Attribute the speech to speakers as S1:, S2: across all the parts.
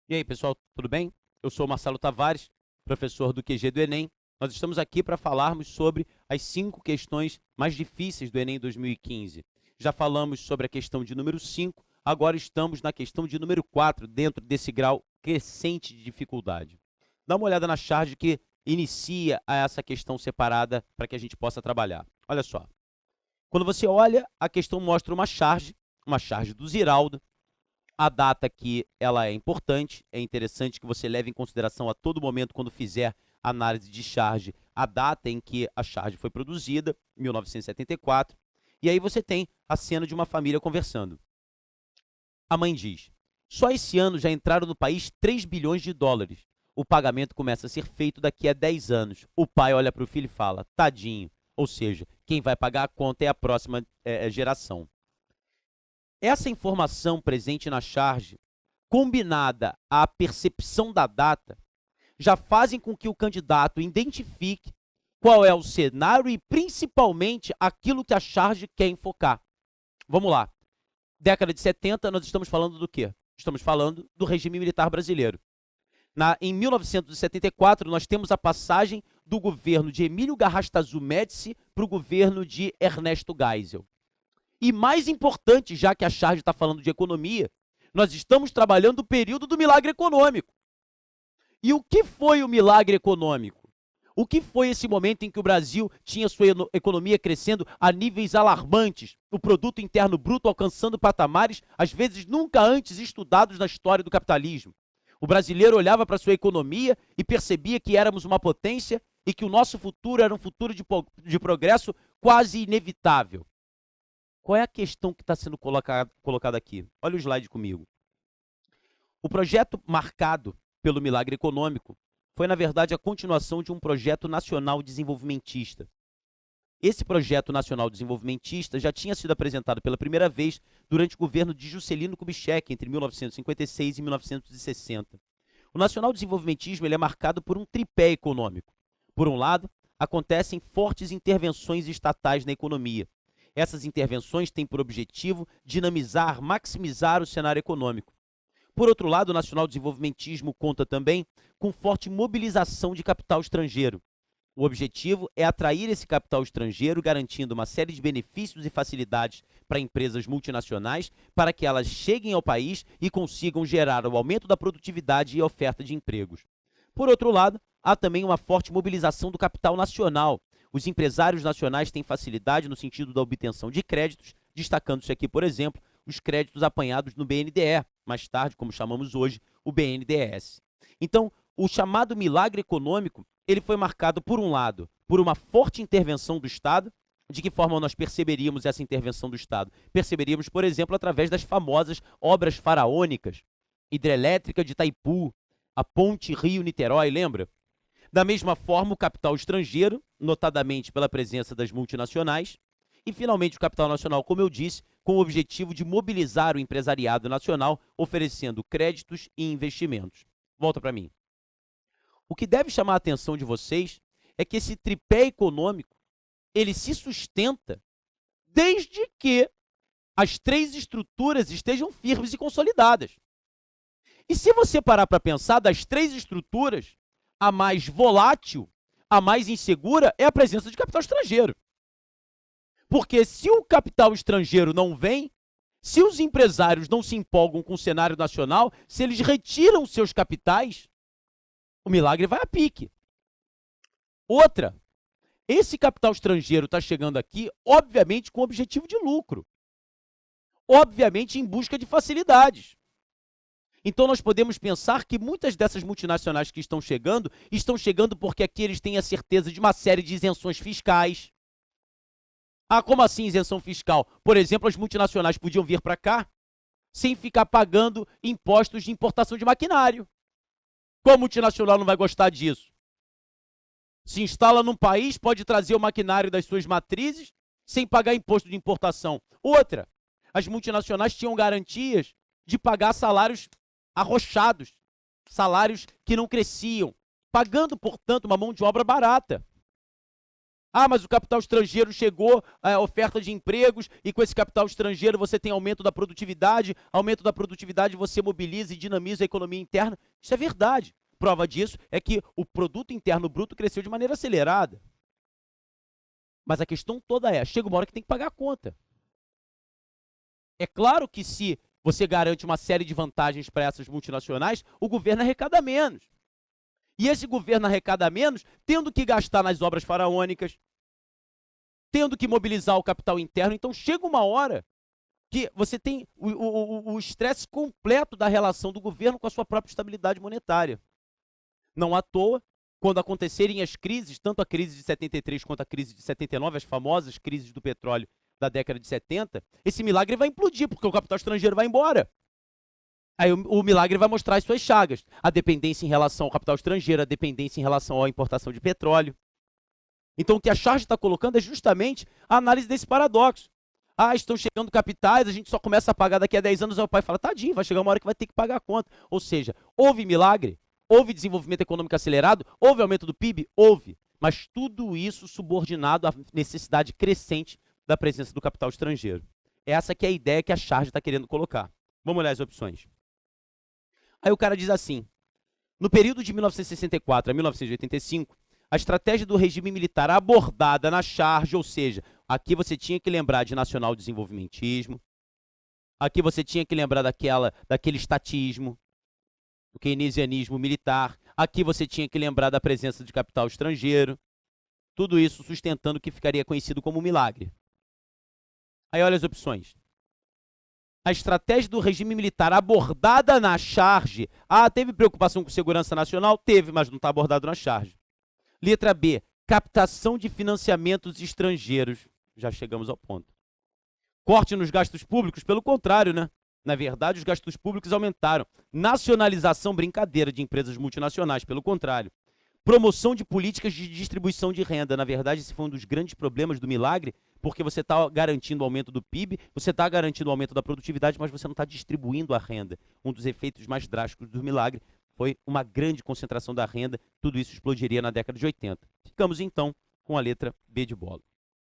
S1: E aí, pessoal, tudo bem? Eu sou o Marcelo Tavares, professor do QG do Enem. Nós estamos aqui para falarmos sobre as 5 questões mais difíceis do Enem 2015. Já falamos sobre a questão de número 5, agora estamos na questão de número 4, dentro desse grau crescente de dificuldade. Dá uma olhada na charge que inicia essa questão separada para que a gente possa trabalhar. Olha só. Quando você olha, a questão mostra uma charge do Ziraldo. A data aqui ela é importante, é interessante que você leve em consideração a todo momento, quando fizer análise de charge, a data em que a charge foi produzida, 1974, e aí você tem a cena de uma família conversando. A mãe diz: só esse ano já entraram no país 3 bilhões de dólares. O pagamento começa a ser feito daqui a 10 anos. O pai olha para o filho e fala: tadinho. Ou seja, quem vai pagar a conta é a próxima geração. Essa informação presente na charge, combinada à percepção da data, já fazem com que o candidato identifique qual é o cenário e, principalmente, aquilo que a charge quer enfocar. Vamos lá. Década de 70, nós estamos falando do quê? Estamos falando do regime militar brasileiro. Em 1974, nós temos a passagem do governo de Emílio Garrastazu Médici para o governo de Ernesto Geisel. E mais importante, já que a charge está falando de economia, nós estamos trabalhando o período do milagre econômico. E o que foi o milagre econômico? O que foi esse momento em que o Brasil tinha sua economia crescendo a níveis alarmantes, o produto interno bruto alcançando patamares, às vezes nunca antes estudados na história do capitalismo? O brasileiro olhava para sua economia e percebia que éramos uma potência e que o nosso futuro era um futuro de progresso quase inevitável. Qual é a questão que está sendo colocada aqui? Olha o slide comigo. O projeto marcado pelo milagre econômico foi, na verdade, a continuação de um projeto nacional desenvolvimentista. Esse projeto nacional desenvolvimentista já tinha sido apresentado pela primeira vez durante o governo de Juscelino Kubitschek, entre 1956 e 1960. O nacional desenvolvimentismo ele é marcado por um tripé econômico. Por um lado, acontecem fortes intervenções estatais na economia. Essas intervenções têm por objetivo dinamizar, maximizar o cenário econômico. Por outro lado, o nacional desenvolvimentismo conta também com forte mobilização de capital estrangeiro. O objetivo é atrair esse capital estrangeiro, garantindo uma série de benefícios e facilidades para empresas multinacionais, para que elas cheguem ao país e consigam gerar o aumento da produtividade e oferta de empregos. Por outro lado, há também uma forte mobilização do capital nacional. Os empresários nacionais têm facilidade no sentido da obtenção de créditos, destacando-se aqui, por exemplo, os créditos apanhados no BNDE, mais tarde, como chamamos hoje, o BNDES. Então, o chamado milagre econômico, ele foi marcado, por um lado, por uma forte intervenção do Estado. De que forma nós perceberíamos essa intervenção do Estado? Perceberíamos, por exemplo, através das famosas obras faraônicas, hidrelétrica de Itaipu, a ponte Rio-Niterói, lembra? Da mesma forma, o capital estrangeiro, notadamente pela presença das multinacionais, e, finalmente, o capital nacional, como eu disse, com o objetivo de mobilizar o empresariado nacional, oferecendo créditos e investimentos. Volta para mim. O que deve chamar a atenção de vocês é que esse tripé econômico, ele se sustenta desde que as 3 estruturas estejam firmes e consolidadas. E se você parar para pensar, das 3 estruturas, a mais volátil, a mais insegura é a presença de capital estrangeiro. Porque se o capital estrangeiro não vem, se os empresários não se empolgam com o cenário nacional, se eles retiram seus capitais, o milagre vai a pique. Outra, esse capital estrangeiro está chegando aqui, obviamente, com o objetivo de lucro. Obviamente, em busca de facilidades. Então, nós podemos pensar que muitas dessas multinacionais que estão chegando porque aqui eles têm a certeza de uma série de isenções fiscais. Ah, como assim isenção fiscal? Por exemplo, as multinacionais podiam vir para cá sem ficar pagando impostos de importação de maquinário. Qual multinacional não vai gostar disso? Se instala num país, pode trazer o maquinário das suas matrizes sem pagar imposto de importação. Outra, as multinacionais tinham garantias de pagar salários arrochados, salários que não cresciam, pagando, portanto, uma mão de obra barata. Ah, mas o capital estrangeiro chegou, a oferta de empregos, e com esse capital estrangeiro você tem aumento da produtividade você mobiliza e dinamiza a economia interna. Isso é verdade. Prova disso é que o produto interno bruto cresceu de maneira acelerada. Mas a questão toda é, chega uma hora que tem que pagar a conta. É claro que se você garante uma série de vantagens para essas multinacionais, o governo arrecada menos. E esse governo arrecada menos, tendo que gastar nas obras faraônicas, tendo que mobilizar o capital interno. Então chega uma hora que você tem o estresse completo da relação do governo com a sua própria estabilidade monetária. Não à toa, quando acontecerem as crises, tanto a crise de 73 quanto a crise de 79, as famosas crises do petróleo da década de 70, esse milagre vai implodir, porque o capital estrangeiro vai embora. Aí o milagre vai mostrar as suas chagas. A dependência em relação ao capital estrangeiro, a dependência em relação à importação de petróleo. Então o que a charge está colocando é justamente a análise desse paradoxo. Ah, estão chegando capitais, a gente só começa a pagar daqui a 10 anos, aí o pai fala, tadinho, vai chegar uma hora que vai ter que pagar a conta. Ou seja, houve milagre, houve desenvolvimento econômico acelerado, houve aumento do PIB? Houve. Mas tudo isso subordinado à necessidade crescente da presença do capital estrangeiro. Essa que é a ideia que a charge está querendo colocar. Vamos olhar as opções. Aí o cara diz assim, no período de 1964 a 1985, a estratégia do regime militar abordada na charge, ou seja, aqui você tinha que lembrar de nacional-desenvolvimentismo, aqui você tinha que lembrar daquele estatismo, do keynesianismo militar, aqui você tinha que lembrar da presença de capital estrangeiro, tudo isso sustentando o que ficaria conhecido como milagre. Aí olha as opções. A estratégia do regime militar abordada na charge. Ah, teve preocupação com segurança nacional? Teve, mas não está abordado na charge. Letra B, captação de financiamentos estrangeiros. Já chegamos ao ponto. Corte nos gastos públicos? Pelo contrário, né? Na verdade, os gastos públicos aumentaram. Nacionalização, brincadeira, de empresas multinacionais, pelo contrário. Promoção de políticas de distribuição de renda. Na verdade, esse foi um dos grandes problemas do milagre, porque você está garantindo o aumento do PIB, você está garantindo o aumento da produtividade, mas você não está distribuindo a renda. Um dos efeitos mais drásticos do milagre foi uma grande concentração da renda, tudo isso explodiria na década de 80. Ficamos, então, com a letra B de bola.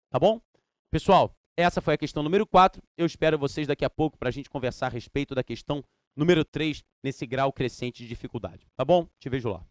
S1: Tá bom? Pessoal, essa foi a questão número 4. Eu espero vocês daqui a pouco para a gente conversar a respeito da questão número 3, nesse grau crescente de dificuldade. Tá bom? Te vejo lá.